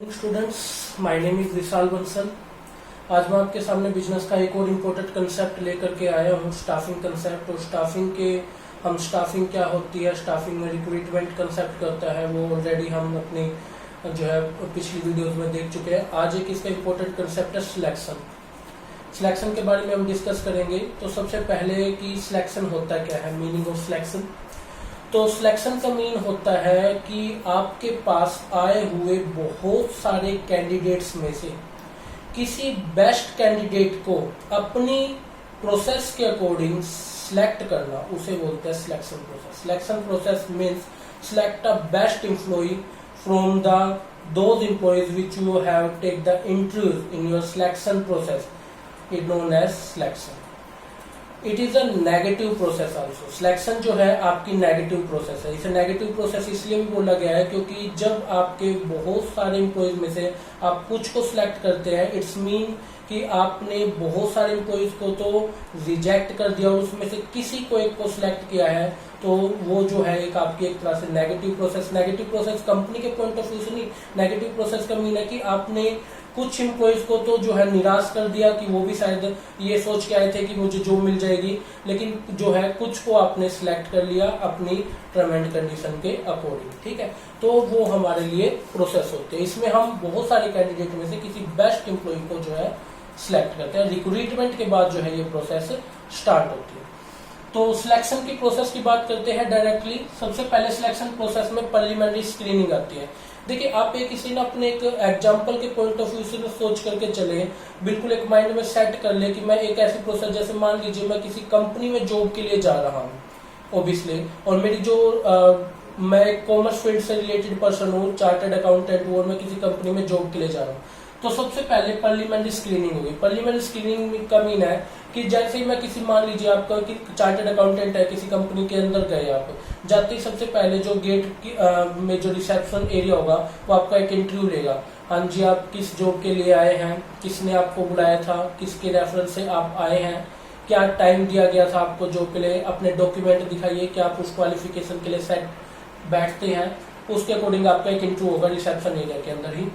Students, my name is विशाल बंसल। आज मैं आपके सामने बिजनेस का एक और इम्पोर्टेंट कंसेप्ट लेकर के आया हूँ, स्टाफिंग कंसेप्ट। और स्टाफिंग क्या होती है, स्टाफिंग में रिक्रूटमेंट कंसेप्ट करता है, वो ऑलरेडी हम अपनी जो है पिछली वीडियोस में देख चुके हैं। आज एक इसका इम्पोर्टेंट कंसेप्ट है सिलेक्शन। सिलेक्शन के बारे में हम डिस्कस करेंगे। तो सबसे पहले कि सिलेक्शन होता क्या है, मीनिंग ऑफ सिलेक्शन। तो सिलेक्शन का मीन होता है कि आपके पास आए हुए बहुत सारे कैंडिडेट्स में से किसी बेस्ट कैंडिडेट को अपनी प्रोसेस के अकॉर्डिंग सिलेक्ट करना, उसे बोलते हैं selection process. Selection process means select a best employ from the those employees which you have take the interview in your selection process is known as selection. It is a negative process also. सिलेक्शन जो है आपकी negative process है। इसे negative process इसलिए भी बोला गया है क्योंकि जब आपके बहुत सारे एम्प्लॉयज में से आप कुछ को सिलेक्ट करते हैं, इट्स मीन कि आपने बहुत सारे एम्प्लॉयज को तो रिजेक्ट कर दिया और उसमें से किसी को एक को सिलेक्ट किया है, तो वो जो है एक आपकी एक तरह से negative process. Negative process company के पॉइंट ऑफ व्यू से नहीं, नेगेटिव प्रोसेस का मीन है कि आपने कुछ एम्प्लॉयज को तो जो है निराश कर दिया कि वो भी शायद ये सोच के आए थे कि मुझे जॉब मिल जाएगी, लेकिन जो है कुछ को आपने सिलेक्ट कर लिया अपनी टर्म एंड कंडीशन के अकॉर्डिंग। ठीक है, तो वो हमारे लिए प्रोसेस होते हैं। इसमें हम बहुत सारे कैंडिडेट में से किसी बेस्ट एम्प्लॉय को जो है सिलेक्ट करते हैं। रिक्रूटमेंट के बाद जो है ये प्रोसेस स्टार्ट होती है। तो सिलेक्शन की प्रोसेस की बात करते हैं डायरेक्टली। सबसे पहले सिलेक्शन प्रोसेस में प्रीलिमिनरी स्क्रीनिंग आती है। देखिए, आप एक किसी ने अपने एक एग्जांपल के पॉइंट ऑफ व्यू से सोच करके चले, बिल्कुल एक माइंड में सेट कर ले कि मैं एक ऐसी प्रोसेस, जैसे मान लीजिए मैं किसी कंपनी में जॉब के लिए जा रहा हूँ ऑब्वियसली, और मेरी जो मैं कॉमर्स फील्ड से रिलेटेड पर्सन हूँ, चार्टर्ड अकाउंटेंट हूँ, और मैं किसी कंपनी में जॉब के लिए जा रहा हूँ। तो सबसे पहले प्रीलिमिनरी स्क्रीनिंग होगी। प्रीलिमिनरी स्क्रीनिंग का मीन है कि जैसे ही मैं किसी, मान लीजिए आपका कि चार्टर्ड अकाउंटेंट है, किसी कंपनी के अंदर गए, आप जाते ही सबसे पहले जो गेट में जो रिसेप्शन एरिया होगा वो आपका एक इंटरव्यू लेगा। हाँ जी, आप किस जॉब के लिए आए हैं, किसने आपको बुलाया था, किसके रेफरेंस से आप आए हैं, क्या टाइम दिया गया था आपको जॉब के लिए, अपने डॉक्यूमेंट दिखाइए कि आप उस क्वालिफिकेशन के लिए सेट बैठते हैं। उसके अकॉर्डिंग आपका एक इंटरव्यू होगा रिसेप्शन एरिया के अंदर ही।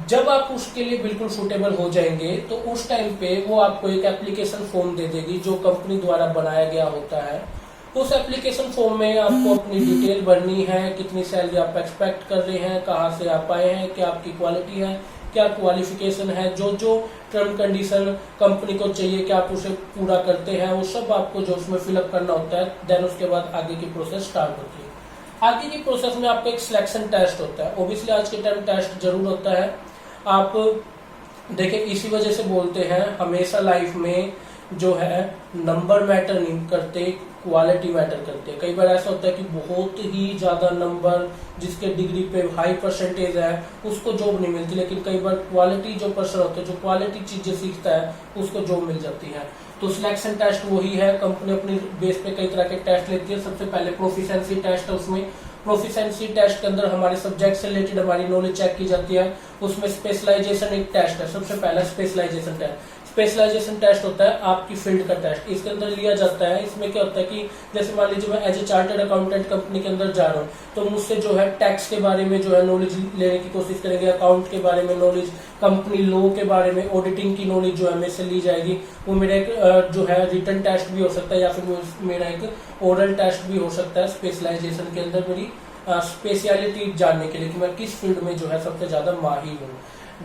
जब आप उसके लिए बिल्कुल सूटेबल हो जाएंगे तो उस टाइम पे वो आपको एक एप्लीकेशन फॉर्म दे देगी जो कंपनी द्वारा बनाया गया होता है। उस एप्लीकेशन फॉर्म में आपको अपनी डिटेल भरनी है, कितनी सैलरी आप एक्सपेक्ट कर रहे हैं, कहाँ से आप आए हैं, क्या आपकी क्वालिटी है, क्या क्वालिफिकेशन है, जो जो टर्म कंडीशन कंपनी को चाहिए कि आप उसे पूरा करते हैं, वो सब आपको जो उसमें फिलअप करना होता है। देन उसके बाद आगे की प्रोसेस स्टार्ट होती है। आगे की प्रोसेस में आपका एक सिलेक्शन टेस्ट होता है। ओबियसली आज के टाइम टेस्ट जरूर होता है। आप देखिए, इसी वजह से बोलते हैं हमेशा लाइफ में जो है नंबर मैटर नहीं करते, क्वालिटी मैटर करते हैं। कई बार ऐसा होता है कि बहुत ही ज्यादा नंबर, जिसके डिग्री पे हाई परसेंटेज है, उसको जॉब नहीं मिलती, लेकिन कई बार क्वालिटी जो पर्सन होता है, जो क्वालिटी चीजें सीखता है, उसको जॉब मिल जाती है। तो सिलेक्शन टेस्ट वही है। कंपनी अपनी बेस पे कई तरह के टेस्ट लेती है। सबसे पहले प्रोफिशिएंसी टेस्ट है। उसमें प्रोफिशिएंसी टेस्ट के अंदर हमारे सब्जेक्ट से रिलेटेड हमारी नॉलेज चेक की जाती है। उसमें स्पेशलाइजेशन एक टेस्ट है। सबसे पहला स्पेशलाइजेशन टेस्ट। स्पेशलाइजेशन टेस्ट होता है आपकी फील्ड का टेस्ट। इसके अंदर लिया जाता है, इसमें क्या होता है कि जैसे मान लीजिए मैं as a chartered accountant company के अंदर जा रहा हूँ, तो मुझसे जो है टैक्स के बारे में जो है नॉलेज लेने की कोशिश करेंगे, अकाउंट के बारे में नॉलेज, कंपनी लॉ के बारे में, ऑडिटिंग की नॉलेज जो है मेरे से ली जाएगी। वो मेरा एक जो है रिटन टेस्ट भी हो सकता है, या फिर मेरा एक ओरल टेस्ट भी हो सकता है। स्पेशलाइजेशन के अंदर मेरी स्पेशलिटी जानने के लिए कि मैं किस फील्ड में जो है सबसे ज्यादा माहिर हूँ।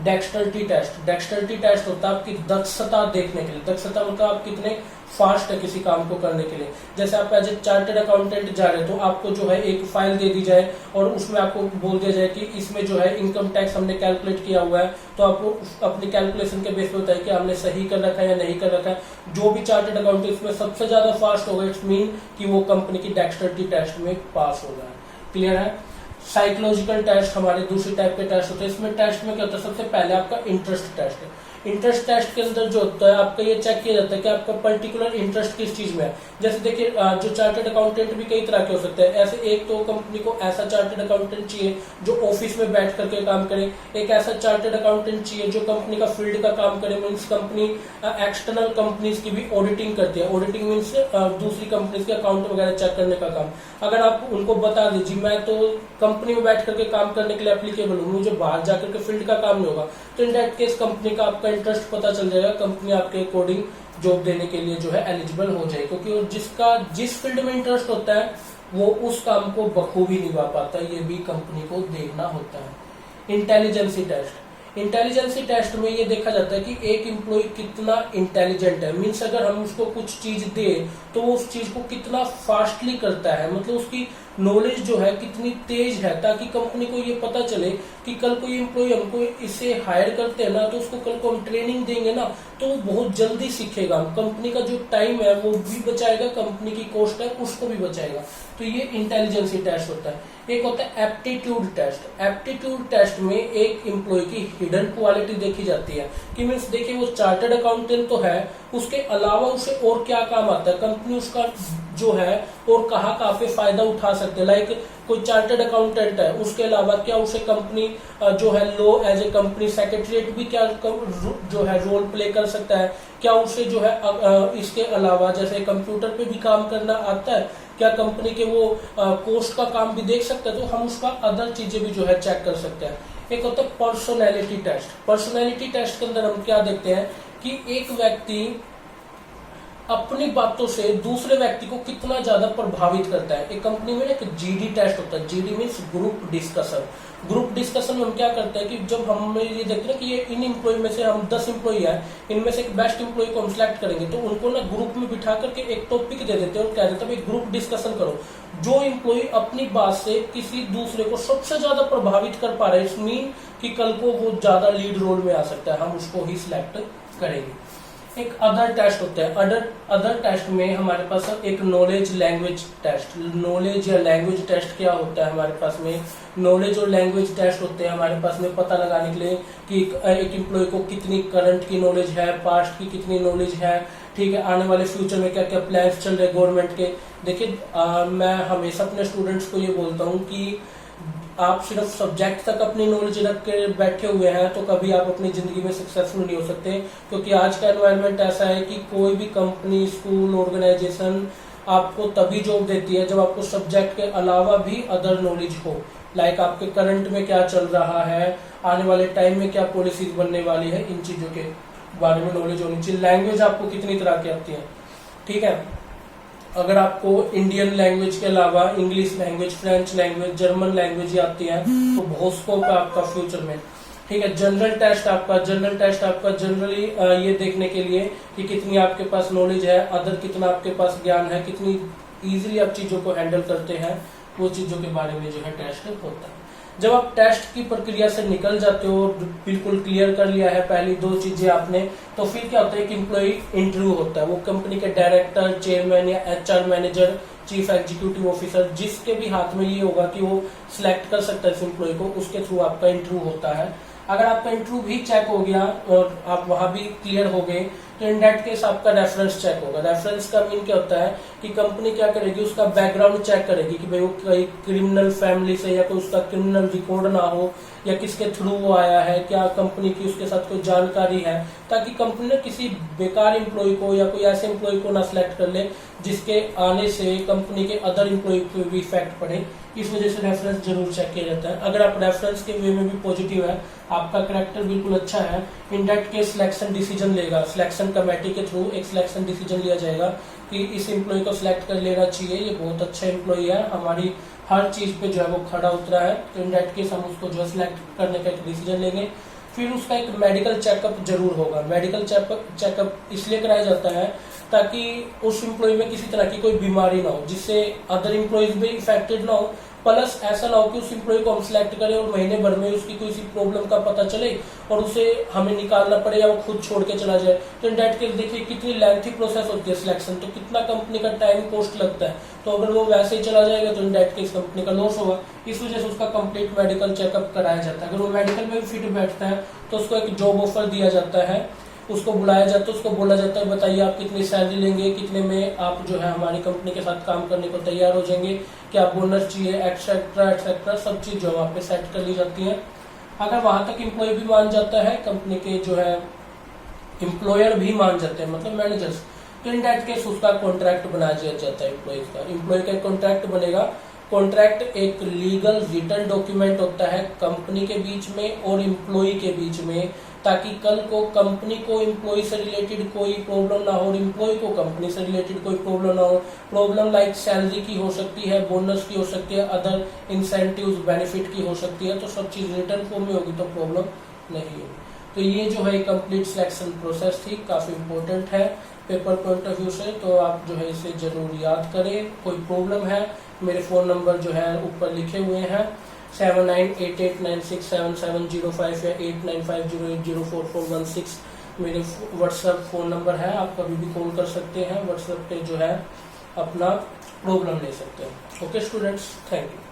Dexterity test. डेक्सटरिटी टेस्ट होता है आपकी दक्षता देखने के लिए। दक्षता मतलब आप कितने फास्ट है किसी काम को करने के लिए। जैसे आप एज ए चार्टर्ड अकाउंटेंट जा रहे हैं, तो आपको जो है एक फाइल दे दी जाए और उसमें आपको बोल दिया जाए कि इसमें जो है इनकम टैक्स हमने कैलकुलेट किया हुआ है, तो आपको अपनी कैलकुलेशन के बेस पे होता है कि हमने सही कर रखा है या नहीं कर रखा है। जो भी चार्टर्ड अकाउंटेंट इसमें सबसे ज्यादा फास्ट होगा, इट्स मीन कि वो कंपनी की डेक्सटरिटी टेस्ट में पास होगा। क्लियर है। साइकोलॉजिकल टेस्ट हमारे दूसरी टाइप के टेस्ट होते हैं। इसमें टेस्ट में क्या होता है, सबसे पहले आपका इंटरेस्ट टेस्ट है। इंटरेस्ट टेस्ट के अंदर जो होता है आपका ये चेक किया जाता है कि आपका पर्टिकुलर इंटरेस्ट किस चीज में है। जैसे देखिए जो चार्टर्ड अकाउंटेंट भी कई तरह के हो सकते हैं। ऐसे एक तो कंपनी को ऐसा चार्टर्ड अकाउंटेंट चाहिए जो ऑफिस में बैठ करके काम करे, एक ऐसा चार्टर्ड अकाउंटेंट चाहिए जो कंपनी का फील्ड का काम करे। मीन्स कंपनी एक्सटर्नल कंपनीज की भी ऑडिटिंग करती है। ऑडिटिंग मीन्स दूसरी कंपनीज के अकाउंट वगैरह चेक करने का काम। अगर आप उनको बता दीजिए मैं तो कंपनी में बैठ करके काम करने के लिए एप्लीकेबल हूँ, मुझे बाहर जाकर के फील्ड का काम नहीं होगा, तो इन दैट केस कंपनी का आपका इंटरेस्ट पता चल जाएगा, कंपनी आपके अकॉर्डिंग जॉब देने के लिए जो है एलिजिबल हो जाए। क्योंकि जिसका जिस फील्ड में इंटरेस्ट होता है वो उस काम को बखूबी निभा पाता है, ये भी कंपनी को देखना होता है। इंटेलिजेंसी टेस्ट, इंटेलिजेंसी टेस्ट में ये देखा जाता है कि एक एम्प्लॉय कितना इंटेलिजेंट है। मीन्स अगर हम उसको कुछ चीज दे तो वो उस चीज को कितना फास्टली करता है, मतलब उसकी नॉलेज जो है कितनी तेज है, ताकि कंपनी को ये पता चले कि कल को ये एम्प्लॉय हमको इसे हायर करते हैं ना तो उसको कल को हम ट्रेनिंग देंगे ना तो वो बहुत जल्दी सीखेगा। कंपनी का जो टाइम है वो भी बचाएगा, कंपनी की कॉस्ट है उसको भी बचाएगा। तो ये इंटेलिजेंसी टेस्ट होता है। एक होता है एप्टीट्यूड टेस्ट। एप्टीट्यूड टेस्ट में एक एम्प्लॉय की हिडन क्वालिटी देखी जाती है कि मीन्स देखिए वो चार्टर्ड अकाउंटेंट तो है, उसके अलावा उसे और क्या काम आता है, कंपनी उसका जो है और कहाँ पे फायदा उठा सकते हैं। लाइक कोई चार्टर्ड अकाउंटेंट है, उसके अलावा क्या उसे कंपनी जो है लो एज ए कंपनी सेक्रेटरीट भी क्या जो है रोल प्ले कर सकता है, क्या उसे जो है इसके अलावा जैसे कंप्यूटर पे भी काम करना आता है, क्या कंपनी के वो कोस्ट का काम भी देख सकते हैं, तो हम उसका अदर चीजें भी जो है चेक कर सकते हैं। एक होता है पर्सनैलिटी टेस्ट। पर्सनैलिटी टेस्ट के अंदर हम क्या देखते हैं कि एक व्यक्ति अपनी बातों से दूसरे व्यक्ति को कितना ज्यादा प्रभावित करता है। एक कंपनी में एक जीडी टेस्ट होता है। GD means group discussion. Group discussion में हम क्या करते हैं कि जब हम ये देखते हैं कि ये इन एम्प्लॉय में से हम 10 एम्प्लॉय है, इनमें से एक बेस्ट एम्प्लॉय को हम सिलेक्ट करेंगे, तो उनको ना ग्रुप में बिठा करके एक टॉपिक दे देते हैं और कह देते हैं ग्रुप डिस्कशन करो। जो एम्प्लॉय अपनी बात से किसी दूसरे को सबसे ज्यादा प्रभावित कर पा रहे हैं, इस मीन कि कल को वो ज्यादा लीड रोल में आ सकता है, हम उसको ही सिलेक्ट करेंगे। एक अदर टेस्ट होता है। अदर टेस्ट में हमारे पास एक नॉलेज लैंग्वेज टेस्ट। नॉलेज या लैंग्वेज टेस्ट क्या होता है हमारे पास में, नॉलेज और लैंग्वेज टेस्ट होते हैं हमारे पास में पता लगाने के लिए कि एक एम्प्लॉय को कितनी करंट की नॉलेज है, पास्ट की कितनी नॉलेज है, ठीक है, आने वाले फ्यूचर में क्या क्या प्लान्स चल रहे हैं गवर्नमेंट के। देखिए मैं हमेशा अपने स्टूडेंट्स को ये बोलता हूँ कि आप सिर्फ सब्जेक्ट तक अपनी नॉलेज रख के बैठे हुए हैं तो कभी आप अपनी जिंदगी में सक्सेसफुल नहीं हो सकते। क्योंकि आज का एनवायरनमेंट ऐसा है कि कोई भी कंपनी, स्कूल, ऑर्गेनाइजेशन आपको तभी जॉब देती है जब आपको सब्जेक्ट के अलावा भी अदर नॉलेज हो। लाइक आपके करंट में क्या चल रहा है, आने वाले टाइम में क्या पॉलिसीज बनने वाली है, इन चीजों के बारे में नॉलेज होनी चाहिए। लैंग्वेज आपको कितनी तरह की आती है, ठीक है, अगर आपको इंडियन लैंग्वेज के अलावा English language, French language, German language आती है तो बहुत स्कोप है आपका फ्यूचर में, ठीक है। जनरल टेस्ट आपका जनरली ये देखने के लिए कि कितनी आपके पास नॉलेज है, अदर कितना आपके पास ज्ञान है, कितनी इजीली आप चीजों को हैंडल करते हैं, वो चीजों के बारे में जो है टेस्ट होता है। जब आप टेस्ट की प्रक्रिया से निकल जाते हो, बिल्कुल क्लियर कर लिया है पहली 2 चीजें आपने, तो फिर क्या होता है कि एम्प्लॉय इंटरव्यू होता है। वो कंपनी के डायरेक्टर, चेयरमैन या HR manager, chief executive officer, जिसके भी हाथ में ये होगा कि वो सिलेक्ट कर सकता है इस एम्प्लॉय को, उसके थ्रू आपका इंटरव्यू होता है। अगर आपका इंटरव्यू भी चेक हो गया और आप वहां भी क्लियर हो गए तो इन दैट केस आपका रेफरेंस चेक होगा। रेफरेंस का मीन क्या होता है कि कंपनी क्या करेगी, उसका बैकग्राउंड चेक करेगी कि भाई वो कोई क्रिमिनल फैमिली से या कोई उसका क्रिमिनल रिकॉर्ड ना हो, या किसके थ्रू वो आया है, क्या कंपनी की उसके साथ कोई जानकारी है, ताकि कंपनी ने किसी बेकार एम्प्लॉय को या कोई ऐसे एम्प्लॉय को ना सिलेक्ट कर ले जिसके आने से कंपनी के अदर एम्प्लॉय पे भी इफेक्ट पड़े। इस वजह से रेफरेंस जरूर चेक किया जाता है। अगर आप रेफरेंस के वे में भी पॉजिटिव है, आपका कैरेक्टर बिल्कुल अच्छा है, in that case selection decision लेगा, सिलेक्शन कमेटी के थ्रू एक सिलेक्शन डिसीजन लिया जाएगा कि इस एम्प्लॉय को सिलेक्ट कर लेना चाहिए, ये बहुत अच्छा एम्प्लॉय है, हमारी हर चीज पे जो है वो खड़ा उतरा है, तो इन दैट केस हम उसको जो है सिलेक्ट करने का एक डिसीजन लेंगे। फिर उसका एक मेडिकल चेकअप जरूर होगा। मेडिकल चेकअप इसलिए कराया जाता है ताकि उस एम्प्लॉय में किसी तरह की कोई बीमारी ना हो, जिससे अदर एम्प्लॉयज भी इफेक्टेड ना हो, प्लस ऐसा ना हो कि उस एम्प्लॉय को हम सिलेक्ट करें और महीने भर में उसकी कोई सी प्रॉब्लम का पता चले और उसे हमें निकालना पड़े या वो खुद छोड़ के चला जाए। तो इन दैट केस देखिए कितनी लेंथी प्रोसेस होती है सिलेक्शन, तो कितना कंपनी का टाइम कॉस्ट लगता है। तो अगर वो वैसे ही चला जाएगा तो इन दैट केस कंपनी का लॉस होगा। इस वजह से उसका कंप्लीट मेडिकल चेकअप कराया जाता है। अगर वो मेडिकल में भी फिट बैठता है तो उसको एक जॉब ऑफर दिया जाता है, उसको बुलाया जाता है, उसको बोला जाता है बताइए आप कितनी सैलरी लेंगे, कितने में आप जो है हमारी कंपनी के साथ काम करने को तैयार हो जाएंगे, क्या बोनस चाहिए, एक्सेट्रा एक्सेट्रा, सब चीज जो वहाँ पे सेट कर ली जाती है। अगर वहां तक एम्प्लॉय भी मान जाता है, कंपनी के जो है एम्प्लॉयर भी मान जाते हैं मतलब मैनेजर्स, तो इन दैट केस उसका कॉन्ट्रैक्ट बना दिया जाता है एम्प्लॉय का। एम्प्लॉय का कॉन्ट्रैक्ट बनेगा। कॉन्ट्रैक्ट एक लीगल रिटन डॉक्यूमेंट होता है कंपनी के बीच में और एम्प्लॉय के बीच में, ताकि कल को कंपनी को एम्प्लॉय से रिलेटेड कोई प्रॉब्लम ना हो और एम्प्लॉय को कंपनी से रिलेटेड कोई प्रॉब्लम ना हो। प्रॉब्लम लाइक सैलरी की हो सकती है, बोनस की हो सकती है, अदर इंसेंटिव्स बेनिफिट की हो सकती है, तो सब चीज रिटर्न फॉर्म में होगी तो प्रॉब्लम नहीं होगी। तो ये जो है कंप्लीट सिलेक्शन प्रोसेस थी, काफी इंपॉर्टेंट है पेपर पॉइंट ऑफ व्यू से, तो आप जो है इसे जरूर याद करें। कोई प्रॉब्लम है मेरे फोन नंबर जो है ऊपर लिखे हुए हैं 7988967705 या 8950804416 मेरे व्हाट्सएप फोन नंबर है। आप कभी भी कॉल कर सकते हैं, व्हाट्सएप पे जो है अपना प्रॉब्लम ले सकते हैं। Okay students, thank you.